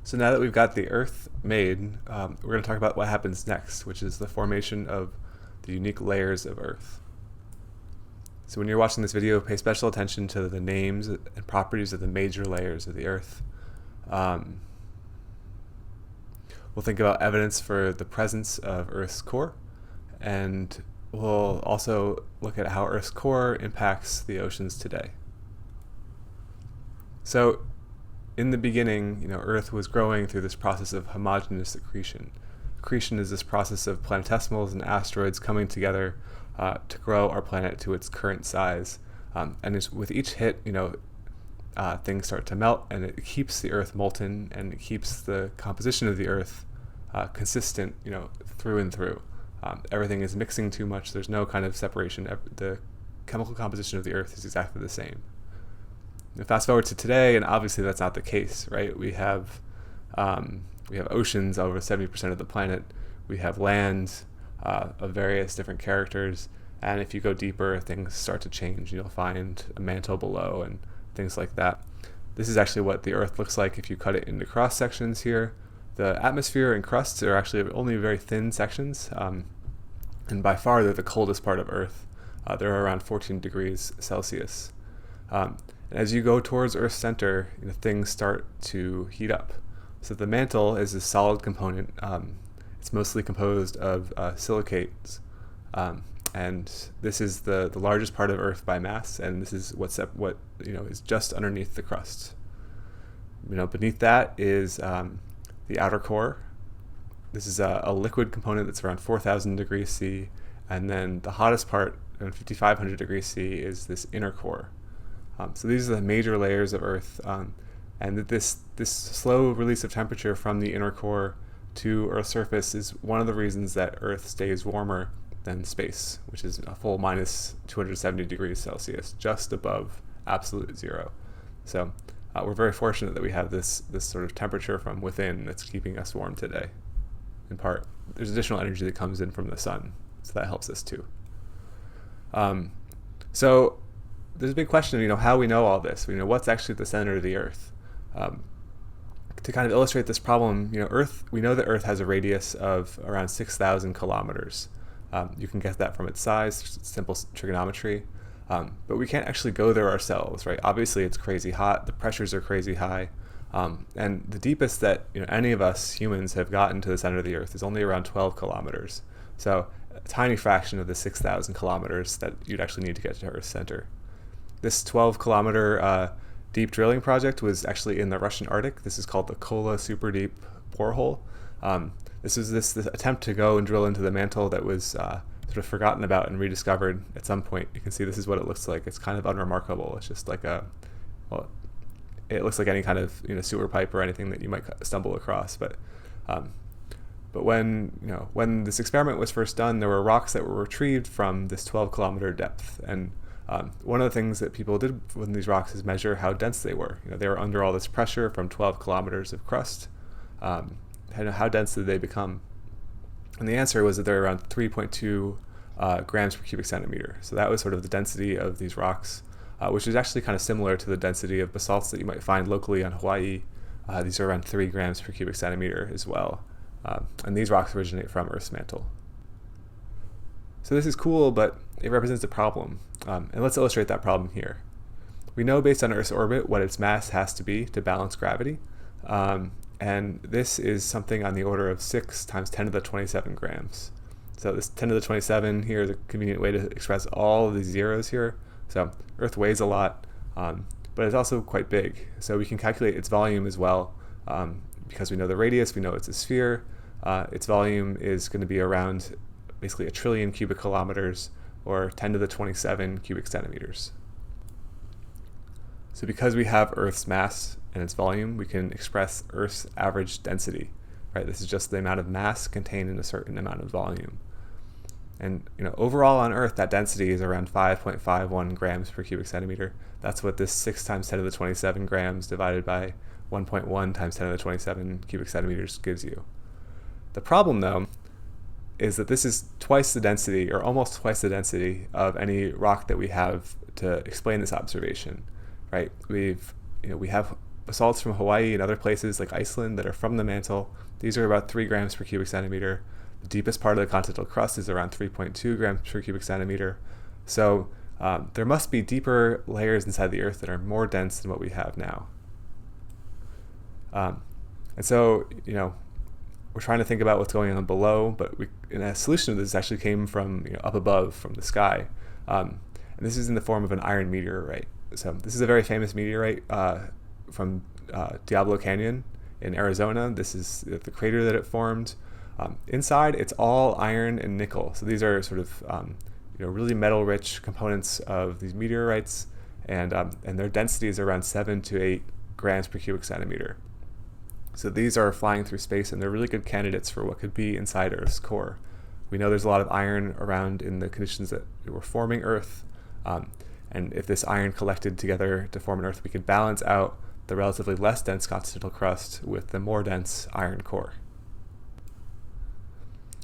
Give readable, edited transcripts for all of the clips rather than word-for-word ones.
So now that we've got the Earth made, we're going to talk about what happens next, which is the formation of the unique layers of Earth. So when you're watching this video, pay special attention to the names and properties of the major layers of the Earth. We'll think about evidence for the presence of Earth's core, and we'll also look at how Earth's core impacts the oceans today. So in the beginning, Earth was growing through this process of homogeneous accretion. Accretion is this process of planetesimals and asteroids coming together to grow our planet to its current size. And with each hit, things start to melt, and it keeps the Earth molten, and it keeps the composition of the Earth consistent, through and through. Everything is mixing too much. There's no kind of separation. The chemical composition of the Earth is exactly the same. Fast forward to today, and obviously that's not the case, right? We have oceans over 70% of the planet. We have land of various different characters, and if you go deeper, things start to change. You'll find a mantle below and things like that. This is actually what the Earth looks like if you cut it into cross sections here. The atmosphere and crusts are actually only very thin sections, and by far they're the coldest part of Earth. They're around 14 degrees Celsius. And as you go towards Earth's center, things start to heat up. So the mantle is a solid component. It's mostly composed of silicates, and this is the largest part of Earth by mass, and this is what is just underneath the crust. Beneath that is the outer core. This is a liquid component that's around 4,000 degrees C, and then the hottest part, around 5,500 degrees C, is this inner core. So these are the major layers of Earth, and this slow release of temperature from the inner core to Earth's surface is one of the reasons that Earth stays warmer than space, which is a full minus 270 degrees Celsius, just above absolute zero. So we're very fortunate that we have this sort of temperature from within that's keeping us warm today. In part, there's additional energy that comes in from the sun, so that helps us too. So there's a big question of how we know all this. What's actually at the center of the Earth. To kind of illustrate this problem, we know that Earth has a radius of around 6,000 kilometers. You can get that from its size, simple trigonometry. But we can't actually go there ourselves, right? Obviously, it's crazy hot. The pressures are crazy high. And the deepest that any of us humans have gotten to the center of the Earth is only around 12 kilometers. So a tiny fraction of the 6,000 kilometers that you'd actually need to get to Earth's center. This 12-kilometer deep drilling project was actually in the Russian Arctic. This is called the Kola Super Deep Porehole. This was this attempt to go and drill into the mantle that was sort of forgotten about and rediscovered at some point. You can see this is what it looks like. It's kind of unremarkable. It's just like it looks like any kind of sewer pipe or anything that you might stumble across. But when this experiment was first done, there were rocks that were retrieved from this 12-kilometer depth, and one of the things that people did with these rocks is measure how dense they were. They were under all this pressure from 12 kilometers of crust. How dense did they become? And the answer was that they're around 3.2 grams per cubic centimeter. So that was sort of the density of these rocks, which is actually kind of similar to the density of basalts that you might find locally on Hawaii. These are around 3 grams per cubic centimeter as well. And these rocks originate from Earth's mantle. So this is cool, but it represents a problem. And let's illustrate that problem here. We know based on Earth's orbit what its mass has to be to balance gravity. And this is something on the order of 6 times 10 to the 27 grams. So this 10 to the 27 here is a convenient way to express all of these zeros here. So Earth weighs a lot, but it's also quite big. So we can calculate its volume as well. Because we know the radius, we know it's a sphere. Its volume is going to be around basically 1 trillion cubic kilometers, or 10 to the 27 cubic centimeters. So because we have Earth's mass and its volume, we can express Earth's average density, right? This is just the amount of mass contained in a certain amount of volume. And overall on Earth, that density is around 5.51 grams per cubic centimeter. That's what this 6 times 10 to the 27 grams divided by 1.1 times 10 to the 27 cubic centimeters gives you. The problem, though, is that this is twice the density, or almost twice the density, of any rock that we have to explain this observation, right? We have basalts from Hawaii and other places like Iceland that are from the mantle. These are about 3 grams per cubic centimeter. The deepest part of the continental crust is around 3.2 grams per cubic centimeter. So there must be deeper layers inside the Earth that are more dense than what we have now. And so, we're trying to think about what's going on below, but a solution to this actually came from up above, from the sky. And this is in the form of an iron meteorite. So this is a very famous meteorite from Diablo Canyon in Arizona. This is the crater that it formed. Inside, it's all iron and nickel. So these are sort of really metal-rich components of these meteorites, and their density is around 7 to 8 grams per cubic centimeter. So these are flying through space, and they're really good candidates for what could be inside Earth's core. We know there's a lot of iron around in the conditions that were forming Earth, and if this iron collected together to form an Earth, we could balance out the relatively less dense continental crust with the more dense iron core.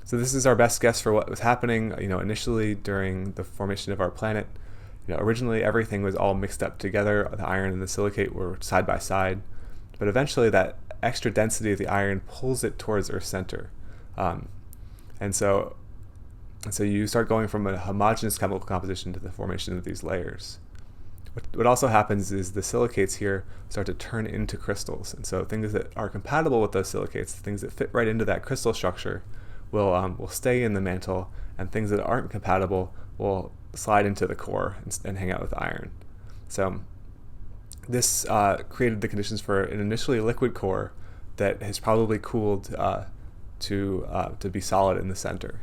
So this is our best guess for what was happening, initially during the formation of our planet. Originally everything was all mixed up together. The iron and the silicate were side by side, but eventually that extra density of the iron pulls it towards Earth's center. And so you start going from a homogeneous chemical composition to the formation of these layers. What also happens is the silicates here start to turn into crystals. And so things that are compatible with those silicates, things that fit right into that crystal structure, will stay in the mantle, and things that aren't compatible will slide into the core and hang out with iron. So this created the conditions for an initially liquid core that has probably cooled to be solid in the center.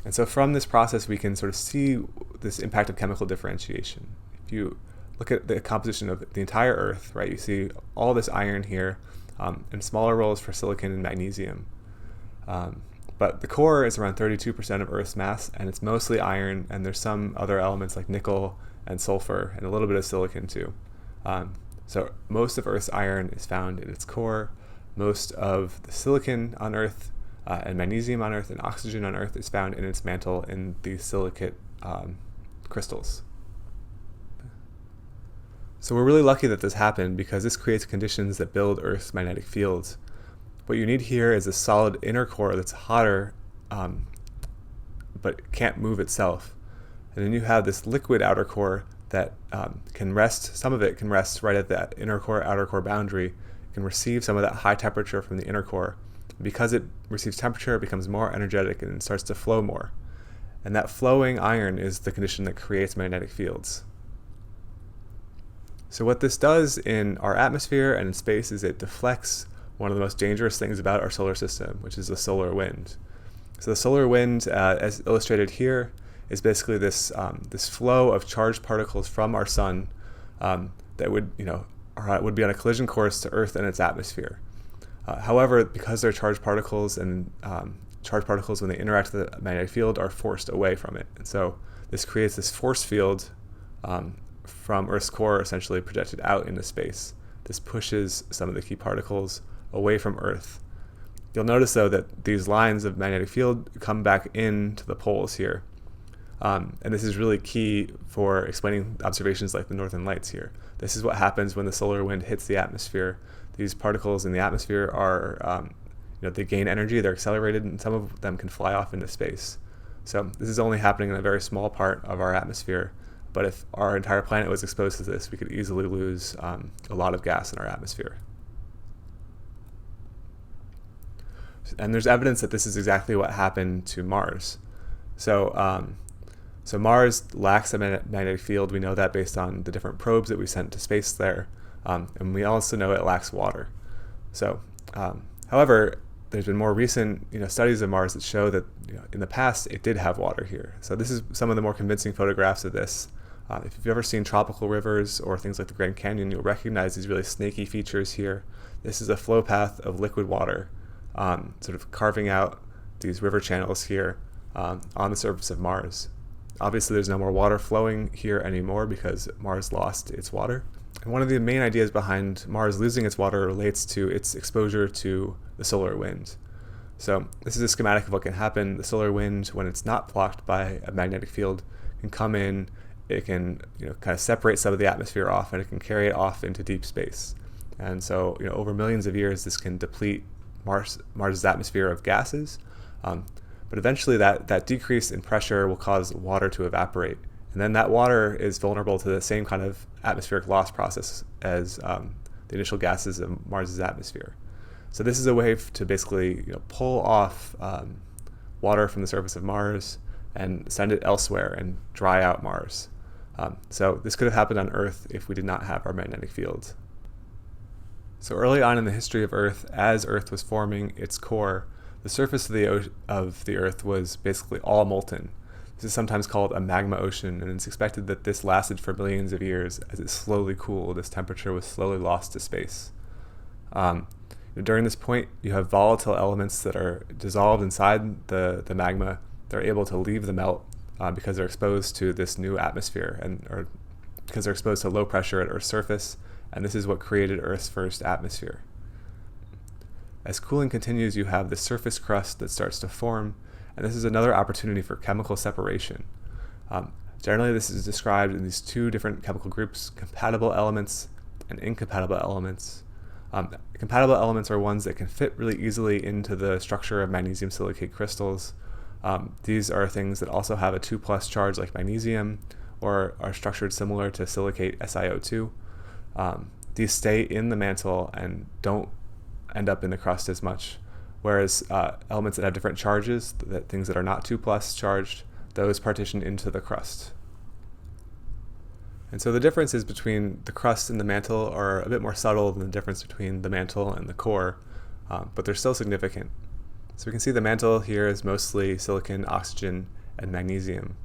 And so from this process, we can sort of see this impact of chemical differentiation. If you look at the composition of the entire Earth, right, you see all this iron here, and smaller roles for silicon and magnesium. But the core is around 32% of Earth's mass, and it's mostly iron, and there's some other elements like nickel and sulfur, and a little bit of silicon too. So most of Earth's iron is found in its core. Most of the silicon on Earth and magnesium on Earth and oxygen on Earth is found in its mantle in these silicate crystals. So we're really lucky that this happened, because this creates conditions that build Earth's magnetic fields. What you need here is a solid inner core that's hotter, but can't move itself. And then you have this liquid outer core that can rest, some of it can rest right at that inner core, outer core boundary. It can receive some of that high temperature from the inner core. Because it receives temperature, it becomes more energetic and starts to flow more. And that flowing iron is the condition that creates magnetic fields. So what this does in our atmosphere and in space is it deflects one of the most dangerous things about our solar system, which is the solar wind. So the solar wind, as illustrated here, is basically this flow of charged particles from our sun that would be on a collision course to Earth and its atmosphere. However, because they're charged particles, and charged particles, when they interact with the magnetic field, are forced away from it. And so this creates this force field from Earth's core, essentially projected out into space. This pushes some of the key particles away from Earth. You'll notice, though, that these lines of magnetic field come back into the poles here. And this is really key for explaining observations like the Northern Lights here. This is what happens when the solar wind hits the atmosphere. These particles in the atmosphere are, they gain energy, they're accelerated, and some of them can fly off into space. So this is only happening in a very small part of our atmosphere. But if our entire planet was exposed to this, we could easily lose a lot of gas in our atmosphere. And there's evidence that this is exactly what happened to Mars. So Mars lacks a magnetic field. We know that based on the different probes that we sent to space there. And we also know it lacks water. So, however, there's been more recent studies of Mars that show that in the past it did have water here. So this is some of the more convincing photographs of this. If you've ever seen tropical rivers or things like the Grand Canyon, you'll recognize these really snaky features here. This is a flow path of liquid water, sort of carving out these river channels here on the surface of Mars. Obviously, there's no more water flowing here anymore because Mars lost its water. And one of the main ideas behind Mars losing its water relates to its exposure to the solar wind. So this is a schematic of what can happen. The solar wind, when it's not blocked by a magnetic field, can come in it can kind of separate some of the atmosphere off, and it can carry it off into deep space. And so over millions of years, this can deplete Mars's atmosphere of gases, but eventually that decrease in pressure will cause water to evaporate. And then that water is vulnerable to the same kind of atmospheric loss process as the initial gases of Mars's atmosphere. So this is a way to basically pull off water from the surface of Mars and send it elsewhere and dry out Mars. So this could have happened on Earth if we did not have our magnetic field. So early on in the history of Earth, as Earth was forming its core, the surface of the Earth was basically all molten. This is sometimes called a magma ocean, and it's expected that this lasted for millions of years. As it slowly cooled, this temperature was slowly lost to space. During this point, you have volatile elements that are dissolved inside the magma. They're able to leave the melt because they're exposed to this new atmosphere, or because they're exposed to low pressure at Earth's surface, and this is what created Earth's first atmosphere. As cooling continues, you have the surface crust that starts to form, and this is another opportunity for chemical separation. Generally, this is described in these two different chemical groups: compatible elements and incompatible elements. Compatible elements are ones that can fit really easily into the structure of magnesium silicate crystals. These are things that also have a 2+ charge like magnesium, or are structured similar to silicate SiO2. These stay in the mantle and don't end up in the crust as much, whereas elements that have different charges, things that are not 2+ charged, those partition into the crust. And so the differences between the crust and the mantle are a bit more subtle than the difference between the mantle and the core, but they're still significant. So we can see the mantle here is mostly silicon, oxygen, and magnesium.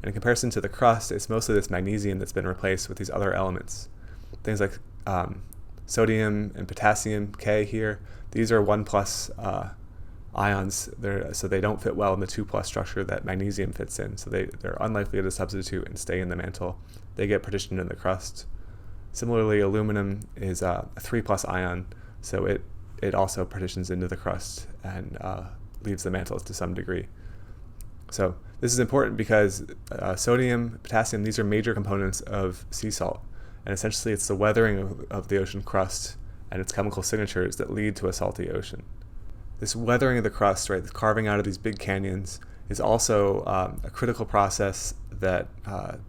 And in comparison to the crust, it's mostly this magnesium that's been replaced with these other elements. Things like sodium and potassium, K here, these are 1+ ions, so they don't fit well in the 2+ structure that magnesium fits in. So they're unlikely to substitute and stay in the mantle. They get partitioned in the crust. Similarly, aluminum is a 3+ ion, so it also partitions into the crust and leaves the mantle to some degree. So this is important because sodium, potassium, these are major components of sea salt. And essentially it's the weathering of the ocean crust and its chemical signatures that lead to a salty ocean. This weathering of the crust, right, the carving out of these big canyons, is also a critical process that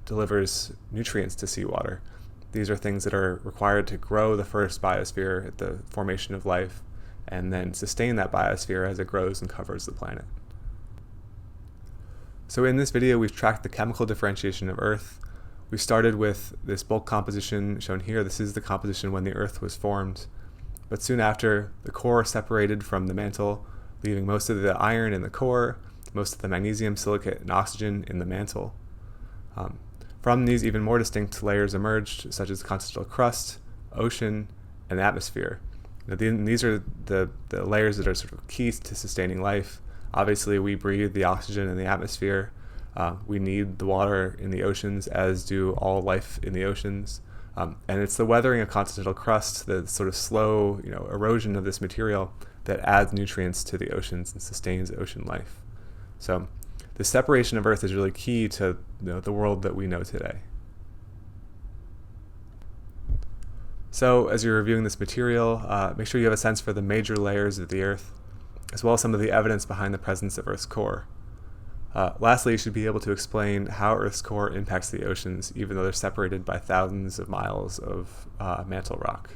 delivers nutrients to seawater. These are things that are required to grow the first biosphere at the formation of life, and then sustain that biosphere as it grows and covers the planet. So in this video, we've tracked the chemical differentiation of Earth. We started with this bulk composition shown here. This is the composition when the Earth was formed. But soon after, the core separated from the mantle, leaving most of the iron in the core, most of the magnesium, silicate, and oxygen in the mantle. From these, even more distinct layers emerged, such as the continental crust, ocean, and atmosphere. These are the layers that are sort of key to sustaining life. Obviously, we breathe the oxygen in the atmosphere. We need the water in the oceans, as do all life in the oceans. And it's the weathering of continental crust, the sort of slow erosion of this material, that adds nutrients to the oceans and sustains ocean life. So the separation of Earth is really key to the world that we know today. So as you're reviewing this material, make sure you have a sense for the major layers of the Earth, as well as some of the evidence behind the presence of Earth's core. Lastly, you should be able to explain how Earth's core impacts the oceans, even though they're separated by thousands of miles of mantle rock.